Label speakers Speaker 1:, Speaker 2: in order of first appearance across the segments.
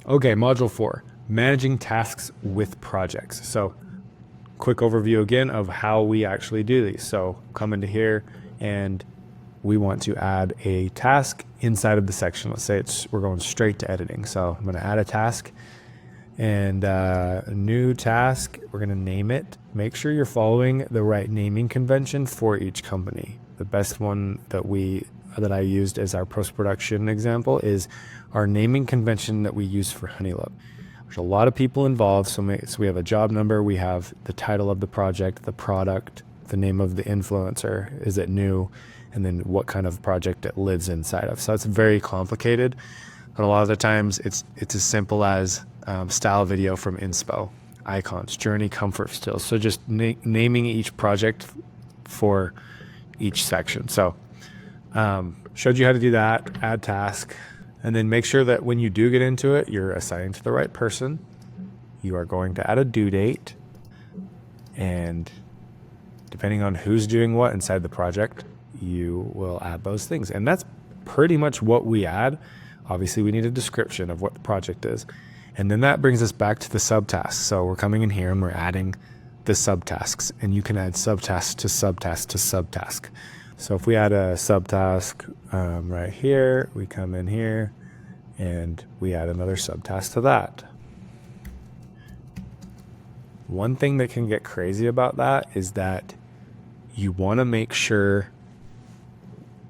Speaker 1: Okay, module 4, managing tasks with projects. So quick overview again of how we actually do these. So come into here and we want to add a task inside of the section. Let's say we're going straight to editing. So I'm going to add a task and a new task. We're going to name it. Make sure you're following the right naming convention for each company. The best one that I used as our post-production example is our naming convention that we use for Honeylove. There's a lot of people involved, so we have a job number, we have the title of the project, the product, the name of the influencer, is it new, and then what kind of project it lives inside of. So it's very complicated, but a lot of the times it's as simple as style video from inspo, icons, journey, comfort stills. So just naming each project for each section. So showed you how to do that, add task, and then make sure that when you do get into it, you're assigning to the right person. You are going to add a due date, and depending on who's doing what inside the project, you will add those things. And that's pretty much what we add. Obviously, we need a description of what the project is. And then that brings us back to the subtasks. So we're coming in here and we're adding the subtasks, and you can add subtask to subtask to subtask. So if we add a subtask right here, we come in here and we add another subtask to that. One thing that can get crazy about that is that you want to make sure,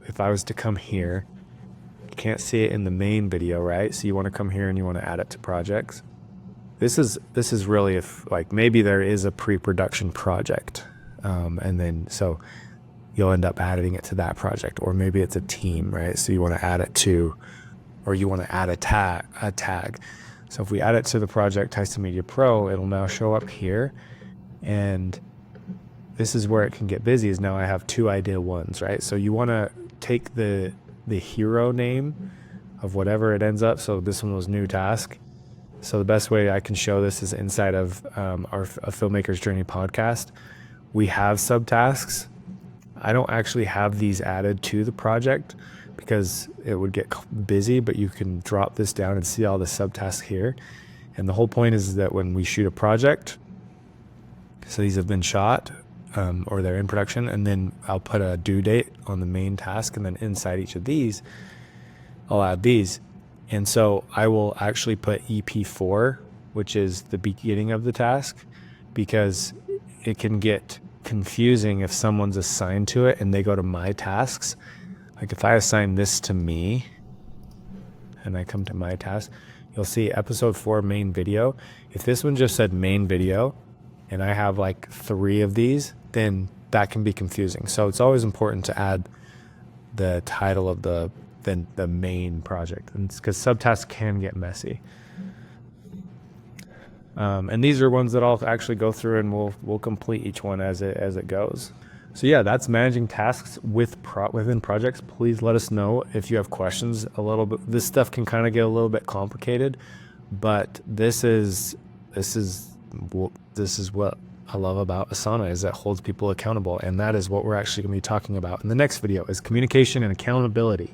Speaker 1: if I was to come here, you can't see it in the main video, right? So you want to come here and you want to add it to projects. This is really if like maybe there is a pre-production project, and then so you'll end up adding it to that project, or maybe it's a team, right? So you want to add it to, or you want to add a tag. So if we add it to the project Tyson Media Pro, it'll now show up here, and this is where it can get busy. Is now I have two idea ones, right? So you want to take the hero name of whatever it ends up. So this one was new task. So the best way I can show this is inside of our Filmmaker's Journey podcast. We have subtasks. I don't actually have these added to the project because it would get busy, but you can drop this down and see all the subtasks here. And the whole point is that when we shoot a project, so these have been shot or they're in production, and then I'll put a due date on the main task, and then inside each of these, I'll add these. And so I will actually put EP4, which is the beginning of the task, because it can get confusing if someone's assigned to it and they go to my tasks. Like if I assign this to me and I come to my task, you'll see episode 4 main video. If this one just said main video and I have like 3 of these, then that can be confusing. So it's always important to add the title of the main project, and because subtasks can get messy. And these are ones that I'll actually go through and we'll complete each one as it goes. So yeah, that's managing tasks within projects. Please let us know if you have questions a little bit. This stuff can kind of get a little bit complicated, but this is what I love about Asana, is that holds people accountable. And that is what we're actually going to be talking about in the next video, is communication and accountability.